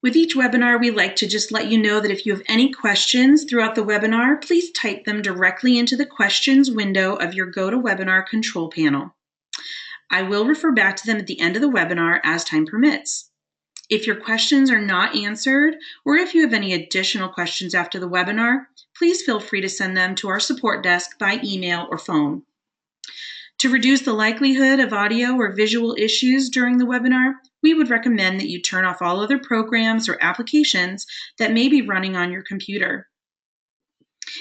With each webinar, we like to just let you know that if you have any questions throughout the webinar, please type them directly into the questions window of your GoToWebinar control panel. I will refer back to them at the end of the webinar as time permits. If your questions are not answered, or if you have any additional questions after the webinar, please feel free to send them to our support desk by email or phone. To reduce the likelihood of audio or visual issues during the webinar, we would recommend that you turn off all other programs or applications that may be running on your computer.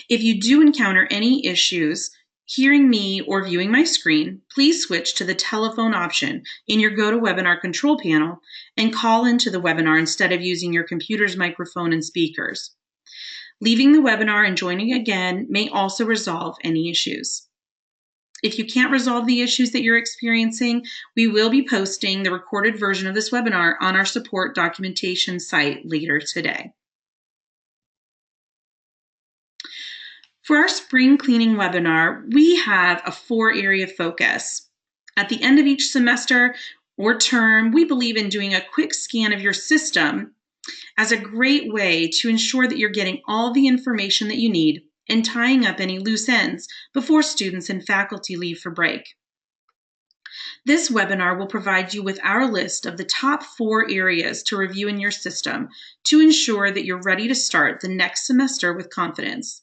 If you do encounter any issues hearing me or viewing my screen, please switch to the telephone option in your GoToWebinar control panel and call into the webinar instead of using your computer's microphone and speakers. Leaving the webinar and joining again may also resolve any issues. If you can't resolve the issues that you're experiencing, we will be posting the recorded version of this webinar on our support documentation site later today. For our spring cleaning webinar, we have a 4-area focus. At the end of each semester or term, we believe in doing a quick scan of your system as a great way to ensure that you're getting all the information that you need and tying up any loose ends before students and faculty leave for break. This webinar will provide you with our list of the top 4 areas to review in your system to ensure that you're ready to start the next semester with confidence.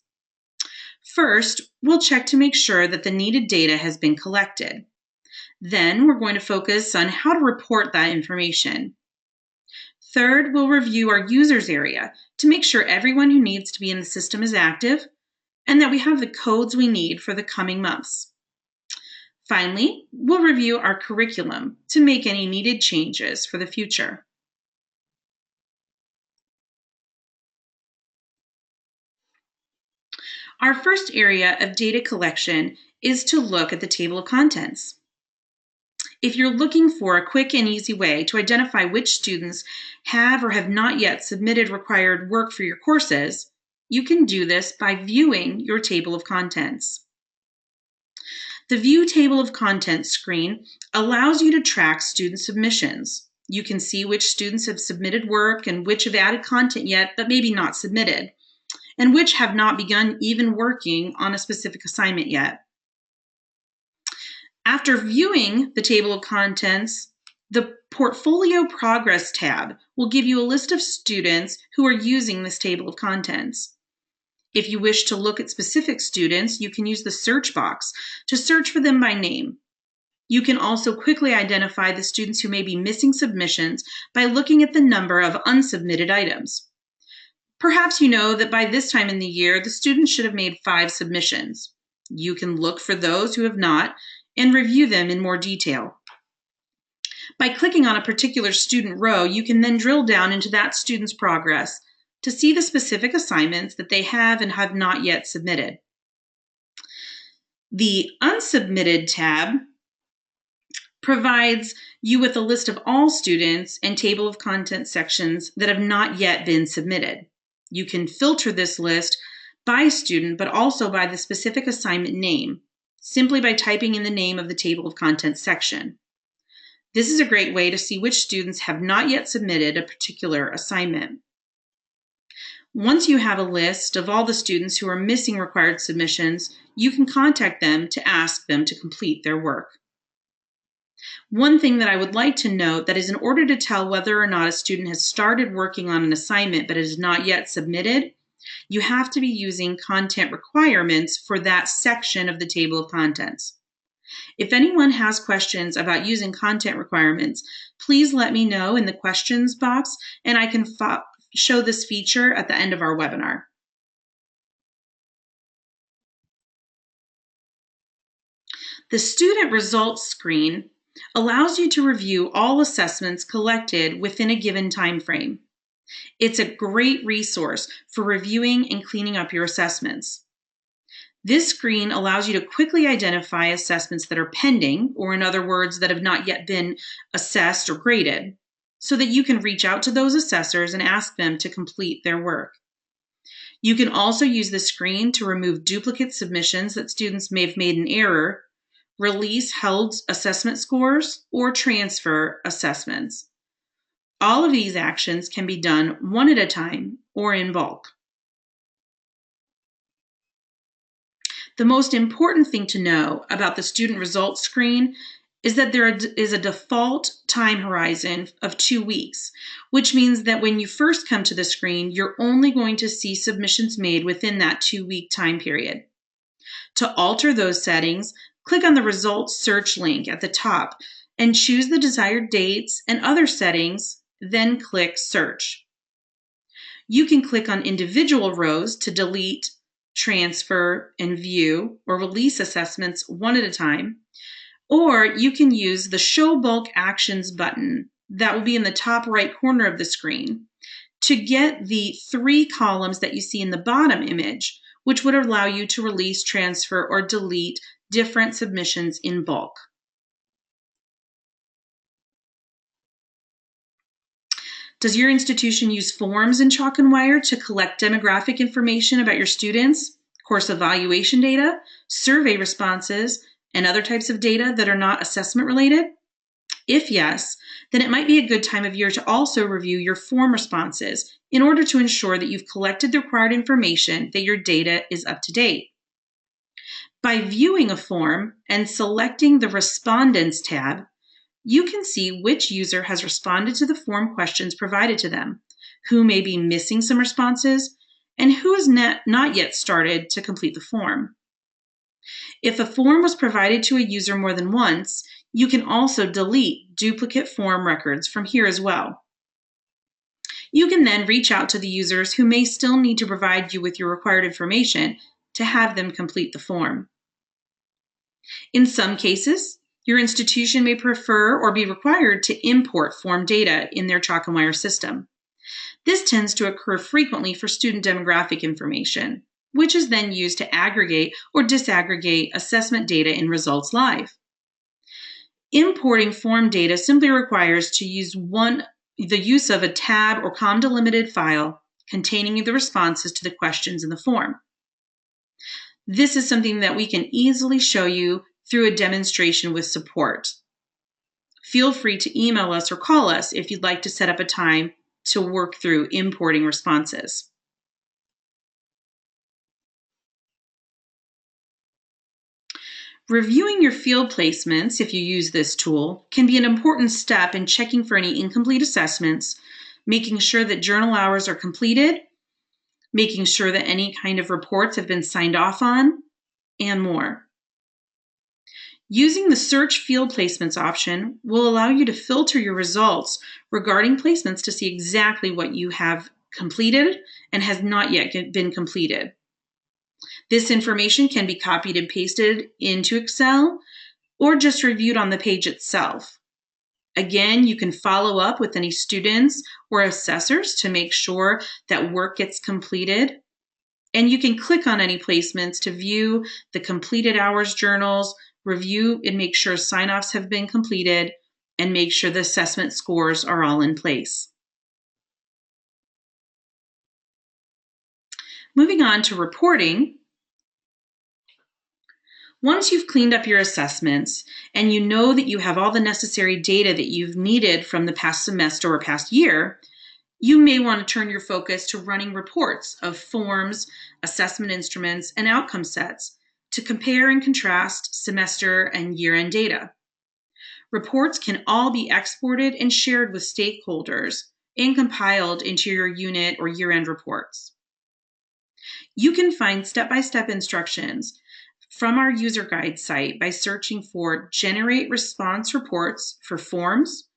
First, we'll check to make sure that the needed data has been collected. Then we're going to focus on how to report that information. Third, we'll review our users area to make sure everyone who needs to be in the system is active and that we have the codes we need for the coming months. Finally, we'll review our curriculum to make any needed changes for the future. Our first area of data collection is to look at the table of contents. If you're looking for a quick and easy way to identify which students have or have not yet submitted required work for your courses, you can do this by viewing your table of contents. The View Table of Contents screen allows you to track student submissions. You can see which students have submitted work and which have added content yet but maybe not submitted, and which have not begun even working on a specific assignment yet. After viewing the table of contents, the Portfolio Progress tab will give you a list of students who are using this table of contents. If you wish to look at specific students, you can use the search box to search for them by name. You can also quickly identify the students who may be missing submissions by looking at the number of unsubmitted items. Perhaps you know that by this time in the year, the students should have made 5 submissions. You can look for those who have not and review them in more detail. By clicking on a particular student row, you can then drill down into that student's progress to see the specific assignments that they have and have not yet submitted. The Unsubmitted tab provides you with a list of all students and table of contents sections that have not yet been submitted. You can filter this list by student, but also by the specific assignment name, simply by typing in the name of the table of contents section. This is a great way to see which students have not yet submitted a particular assignment. Once you have a list of all the students who are missing required submissions, you can contact them to ask them to complete their work. One thing that I would like to note that is in order to tell whether or not a student has started working on an assignment but is not yet submitted, you have to be using content requirements for that section of the table of contents. If anyone has questions about using content requirements, please let me know in the questions box and I can show this feature at the end of our webinar. The student results screen allows you to review all assessments collected within a given time frame. It's a great resource for reviewing and cleaning up your assessments. This screen allows you to quickly identify assessments that are pending, or in other words, that have not yet been assessed or graded, so that you can reach out to those assessors and ask them to complete their work. You can also use the screen to remove duplicate submissions that students may have made in error, release held assessment scores, or transfer assessments. All of these actions can be done one at a time or in bulk. The most important thing to know about the student results screen is that there is a default time horizon of 2 weeks, which means that when you first come to the screen, you're only going to see submissions made within that 2-week time period. To alter those settings, click on the results search link at the top and choose the desired dates and other settings, then click search. You can click on individual rows to delete, transfer, and view or release assessments one at a time, or you can use the Show Bulk Actions button that will be in the top right corner of the screen to get the 3 columns that you see in the bottom image, which would allow you to release, transfer, or delete different submissions in bulk. Does your institution use forms in Chalk and Wire to collect demographic information about your students, course evaluation data, survey responses, and other types of data that are not assessment related? If yes, then it might be a good time of year to also review your form responses in order to ensure that you've collected the required information, that your data is up to date. By viewing a form and selecting the Respondents tab, you can see which user has responded to the form questions provided to them, who may be missing some responses, and who has not yet started to complete the form. If a form was provided to a user more than once, you can also delete duplicate form records from here as well. You can then reach out to the users who may still need to provide you with your required information to have them complete the form. In some cases, your institution may prefer or be required to import form data in their Chalk and Wire system. This tends to occur frequently for student demographic information, which is then used to aggregate or disaggregate assessment data in Results Live. Importing form data simply requires the use of a tab or COM delimited file containing the responses to the questions in the form. This is something that we can easily show you through a demonstration with support. Feel free to email us or call us if you'd like to set up a time to work through importing responses. Reviewing your field placements, if you use this tool, can be an important step in checking for any incomplete assessments, making sure that journal hours are completed, making sure that any kind of reports have been signed off on, and more. Using the Search Field Placements option will allow you to filter your results regarding placements to see exactly what you have completed and has not yet been completed. This information can be copied and pasted into Excel or just reviewed on the page itself. Again, you can follow up with any students or assessors to make sure that work gets completed. And you can click on any placements to view the completed hours journals, review and make sure sign-offs have been completed, and make sure the assessment scores are all in place. Moving on to reporting. Once you've cleaned up your assessments and you know that you have all the necessary data that you've needed from the past semester or past year, you may want to turn your focus to running reports of forms, assessment instruments, and outcome sets to compare and contrast semester and year-end data. Reports can all be exported and shared with stakeholders and compiled into your unit or year-end reports. You can find step-by-step instructions from our user guide site by searching for Generate Response Reports for forms.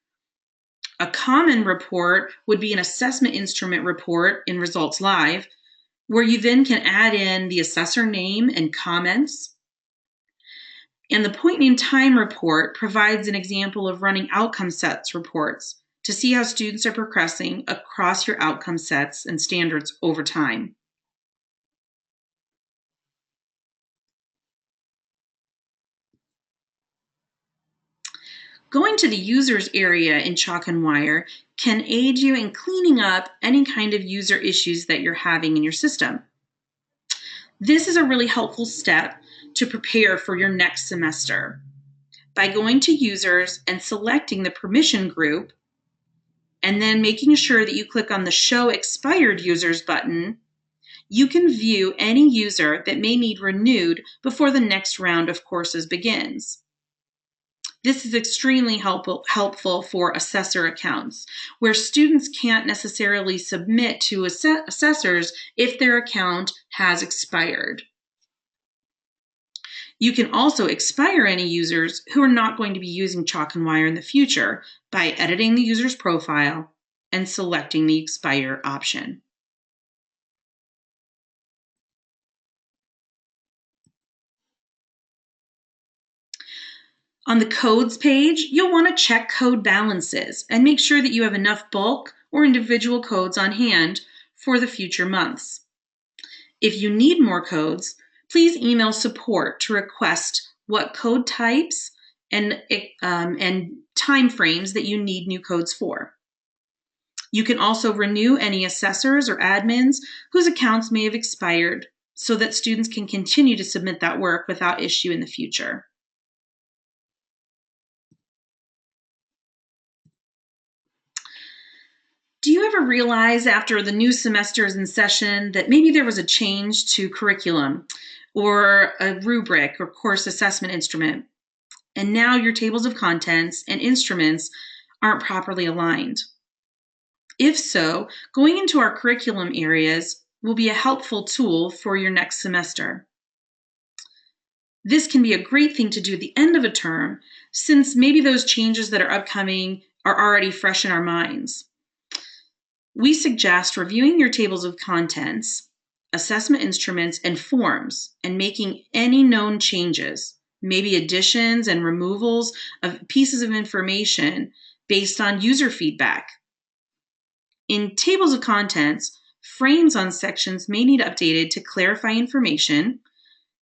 A common report would be an assessment instrument report in Results Live, where you then can add in the assessor name and comments. And the point in time report provides an example of running outcome sets reports to see how students are progressing across your outcome sets and standards over time. Going to the users area in Chalk and Wire can aid you in cleaning up any kind of user issues that you're having in your system. This is a really helpful step to prepare for your next semester. By going to users and selecting the permission group and then making sure that you click on the Show Expired Users button, you can view any user that may need renewed before the next round of courses begins. This is extremely helpful for assessor accounts, where students can't necessarily submit to assessors if their account has expired. You can also expire any users who are not going to be using Chalk and Wire in the future by editing the user's profile and selecting the expire option. On the codes page, you'll want to check code balances and make sure that you have enough bulk or individual codes on hand for the future months. If you need more codes, please email support to request what code types and time frames that you need new codes for. You can also renew any assessors or admins whose accounts may have expired so that students can continue to submit that work without issue in the future. Do you ever realize after the new semester is in session that maybe there was a change to curriculum or a rubric or course assessment instrument, and now your tables of contents and instruments aren't properly aligned? If so, going into our curriculum areas will be a helpful tool for your next semester. This can be a great thing to do at the end of a term, since maybe those changes that are upcoming are already fresh in our minds. We suggest reviewing your tables of contents, assessment instruments, and forms, and making any known changes, maybe additions and removals of pieces of information based on user feedback. In tables of contents, frames on sections may need updated to clarify information,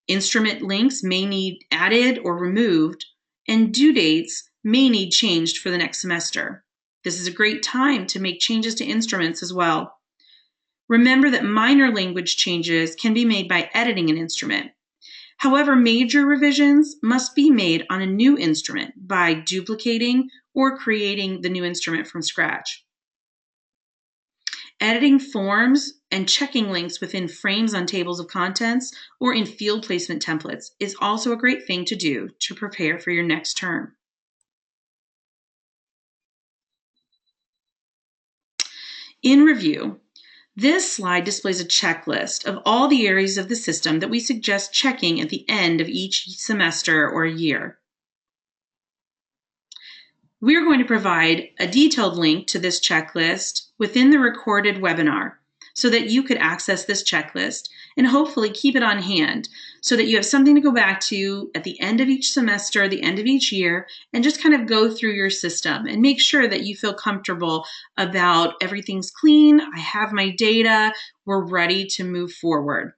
instrument links may need added or removed, and due dates may need changed for the next semester. This is a great time to make changes to instruments as well. Remember that minor language changes can be made by editing an instrument. However, major revisions must be made on a new instrument by duplicating or creating the new instrument from scratch. Editing forms and checking links within frames on tables of contents or in field placement templates is also a great thing to do to prepare for your next term. In review, this slide displays a checklist of all the areas of the system that we suggest checking at the end of each semester or year. We're going to provide a detailed link to this checklist within the recorded webinar so that you could access this checklist and hopefully keep it on hand so that you have something to go back to at the end of each semester, the end of each year, and just kind of go through your system and make sure that you feel comfortable about everything's clean, I have my data, we're ready to move forward.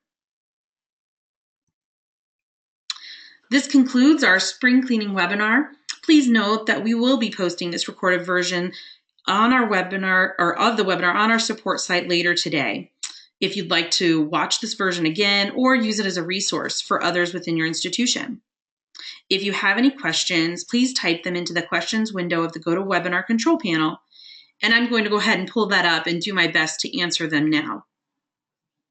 This concludes our spring cleaning webinar. Please note that we will be posting this recorded version on our webinar or of the webinar on our support site later today. If you'd like to watch this version again or use it as a resource for others within your institution. If you have any questions, please type them into the questions window of the GoToWebinar control panel, and I'm going to go ahead and pull that up and do my best to answer them now.